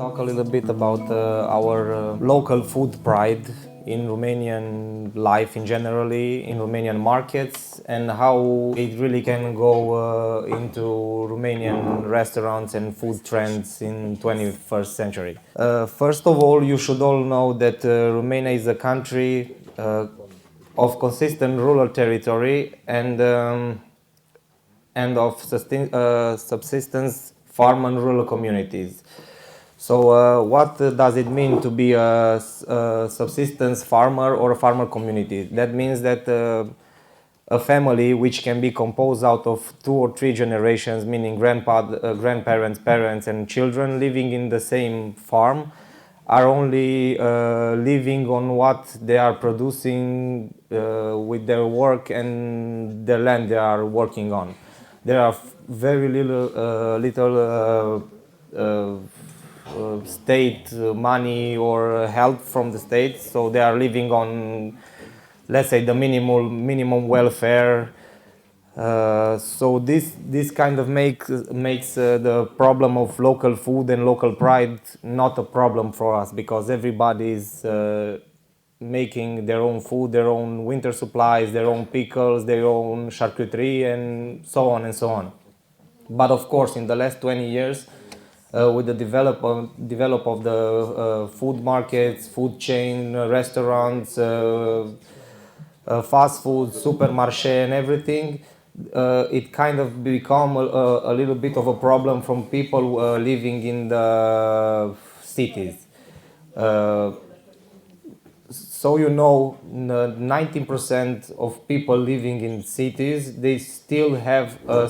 talk a little bit about our local food pride in Romanian life in generally, in Romanian markets, and how it really can go into Romanian restaurants and food trends in 21st century. First of all, you should all know that Romania is a country of consistent rural territory and of subsistence farm and rural communities. So what does it mean to be a subsistence farmer or a farmer community? That means that a family which can be composed out of 2 or 3 generations, meaning grandparents, parents and children living in the same farm, are only living on what they are producing with their work and the land they are working on. There are very little state money or help from the state, so they are living on, let's say, the minimum welfare. So this kind of makes the problem of local food and local pride not a problem for us, because everybody is making their own food, their own winter supplies, their own pickles, their own charcuterie, and so on and so on. But of course, in the last 20 years, with the develop of the food markets, food chain, restaurants, fast food, supermarché and everything, it kind of become a little bit of a problem from people living in the cities. So 19% of people living in cities, they still have a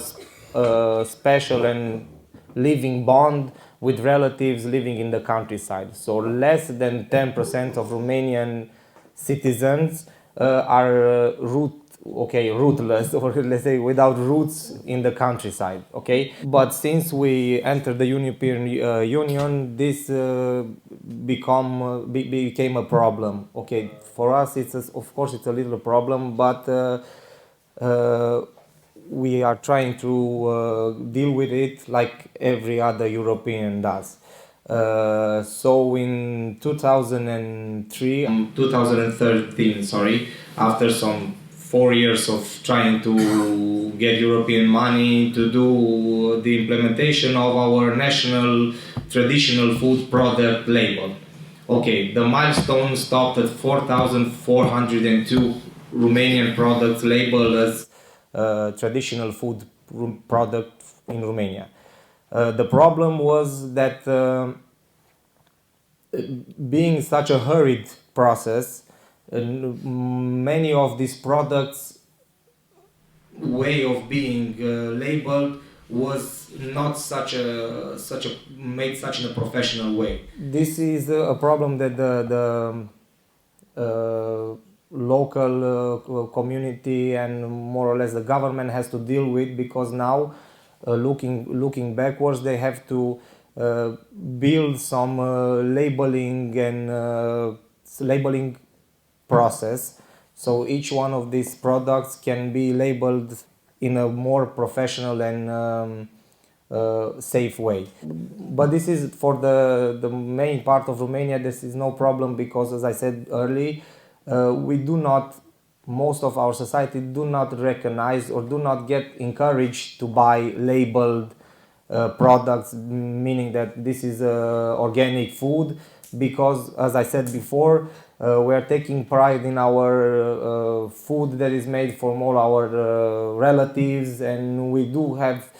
special and living bond with relatives living in the countryside. So less than 10% of Romanian citizens are rootless, or let's say without roots in the countryside. Okay, but since we entered the European Union, this became a problem. Okay, for us, of course it's a little problem, but we are trying to deal with it like every other European does. So in 2013, after some 4 years of trying to get European money to do the implementation of our national traditional food product label. Okay, the milestone stopped at 4,402 Romanian products labeled as traditional food product in Romania. The problem was that being such a hurried process, many of these products way of being labeled was not made such in a professional way. This is a problem that the local community and more or less the government has to deal with, because now looking backwards, they have to build some labeling and labeling process, so each one of these products can be labeled in a more professional and safe way. But this is for the main part of Romania. This is no problem, because as I said earlier, most of our society do not recognize or do not get encouraged to buy labeled products, meaning that this is organic food, because as I said before, we are taking pride in our food that is made from all our relatives, and we do have,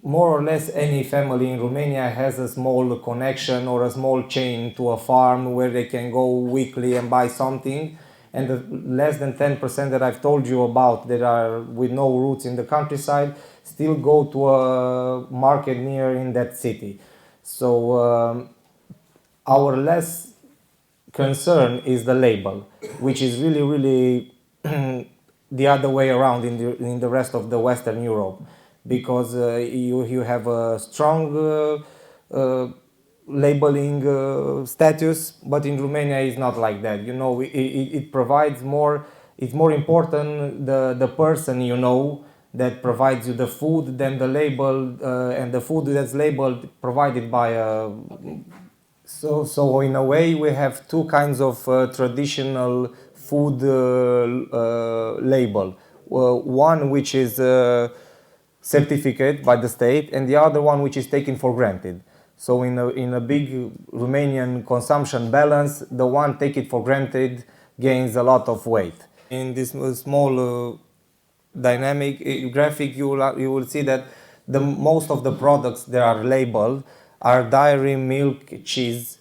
more or less any family in Romania has a small connection or a small chain to a farm where they can go weekly and buy something. And the less than 10% that I've told you about that are with no roots in the countryside still go to a market near in that city. So our less concern is the label, which is really the other way around in the rest of the Western Europe, because you have a strong labeling status, but in Romania it's not like that. It provides more. It's more important the person that provides you the food, then the label, and the food that's labeled provided by a. So in a way, we have two kinds of traditional food label. One which is certificate by the state, and the other one which is taken for granted. So in a big Romanian consumption balance, the one take it for granted gains a lot of weight. In this small dynamic graphic, you will see that the most of the products that are labeled are dairy, milk, cheese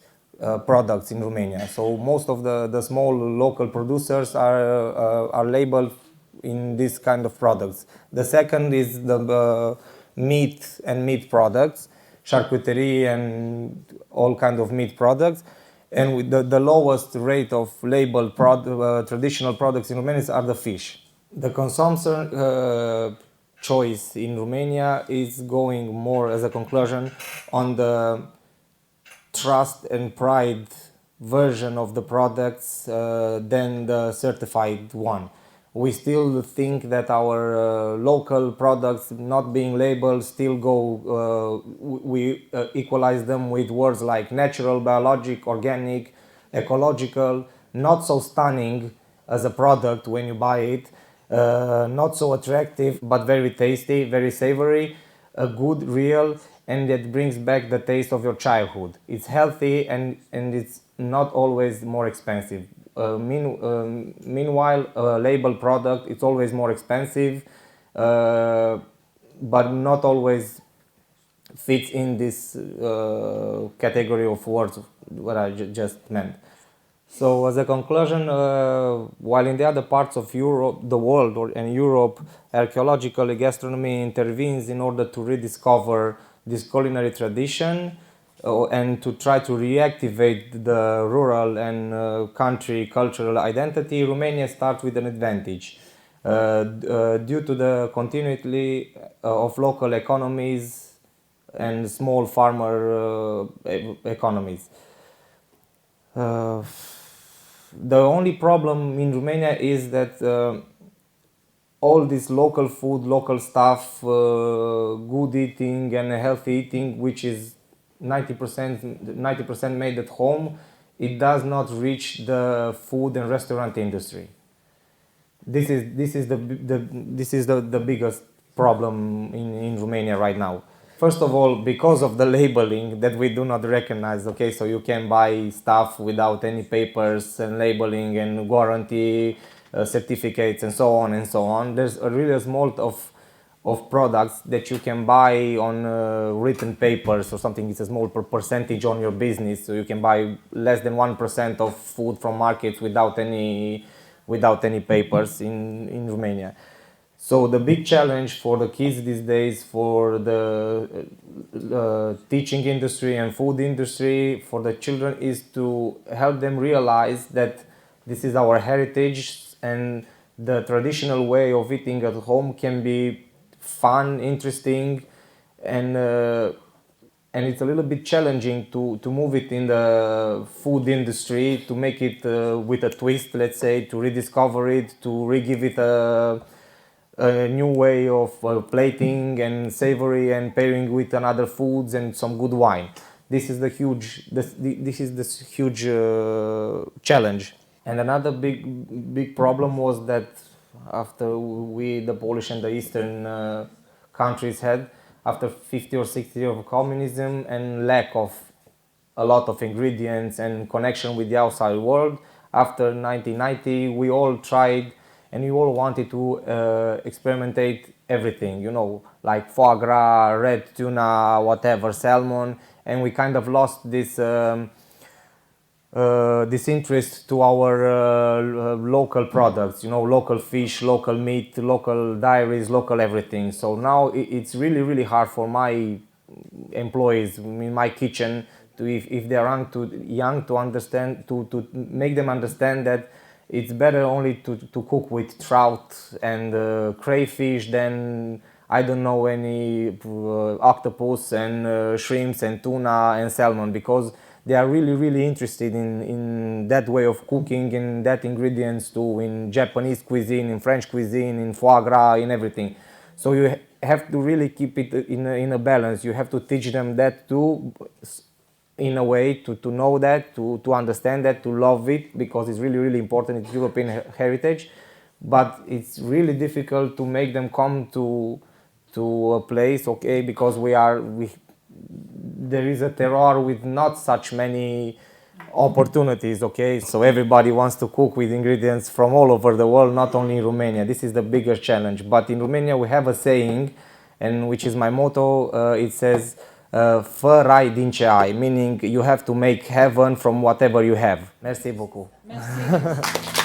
products in Romania. So most of the small local producers are labeled in this kind of products. The second is the meat and meat products, charcuterie and all kind of meat products. And with the lowest rate of labeled traditional products in Romania are the fish. The consumption choice in Romania is going more as a conclusion on the trust and pride version of the products than the certified one. We still think that our local products not being labeled still go, we equalize them with words like natural, biologic, organic, ecological, not so stunning as a product when you buy it, not so attractive but very tasty, very savory, good, real, and it brings back the taste of your childhood. It's healthy and it's not always more expensive. Meanwhile, a label product, it's always more expensive, but not always fits in this category of words what I just meant. So as a conclusion, while in the other parts of Europe, the world and Europe, archaeological gastronomy intervenes in order to rediscover this culinary tradition and to try to reactivate the rural and country cultural identity, Romania starts with an advantage. Due to the continuity of local economies and small farmer economies. The only problem in Romania is that all this local food, local stuff, good eating and healthy eating, which is 90% made at home, it does not reach the food and restaurant industry. This is the biggest problem in Romania right now. First of all, because of the labeling that we do not recognize, okay, so you can buy stuff without any papers and labeling and warranty certificates and so on and so on. There's a really small of products that you can buy on written papers or something. It's a small percentage on your business, so you can buy less than 1% of food from markets without any papers in Romania. So the big challenge for the kids these days, for the teaching industry and food industry, for the children, is to help them realize that this is our heritage and the traditional way of eating at home can be fun, interesting, and it's a little bit challenging to move it in the food industry, to make it with a twist, let's say, to rediscover it, to re-give it a new way of plating and savory and pairing with another foods and some good wine. This is the huge challenge. And another big problem was that after we, the Polish and the Eastern countries had, after 50 or 60 years of communism and lack of a lot of ingredients and connection with the outside world, after 1990 we all tried and we all wanted to experimentate everything, you know, like foie gras, red tuna, whatever, salmon, and we kind of lost this interest to our local products, you know, local fish, local meat, local dairies, local everything. So now it's really hard for my employees in my kitchen to, if they are young to understand, to make them understand that it's better only to cook with trout and crayfish than, I don't know, any octopus and shrimps and tuna and salmon, because they are really interested in that way of cooking, in that ingredients too, in Japanese cuisine, in French cuisine, in foie gras, in everything. So you have to really keep it in a balance. You have to teach them that too, in a way to know that, to understand that, to love it, because it's really, really important. It's European heritage, but it's really difficult to make them come to a place, okay, because there is a terroir with not such many opportunities, okay, so everybody wants to cook with ingredients from all over the world, not only in Romania. This is the bigger challenge. But in Romania we have a saying, and which is my motto. It says fă rai din ce ai, meaning you have to make heaven from whatever you have. Merci beaucoup. Merci.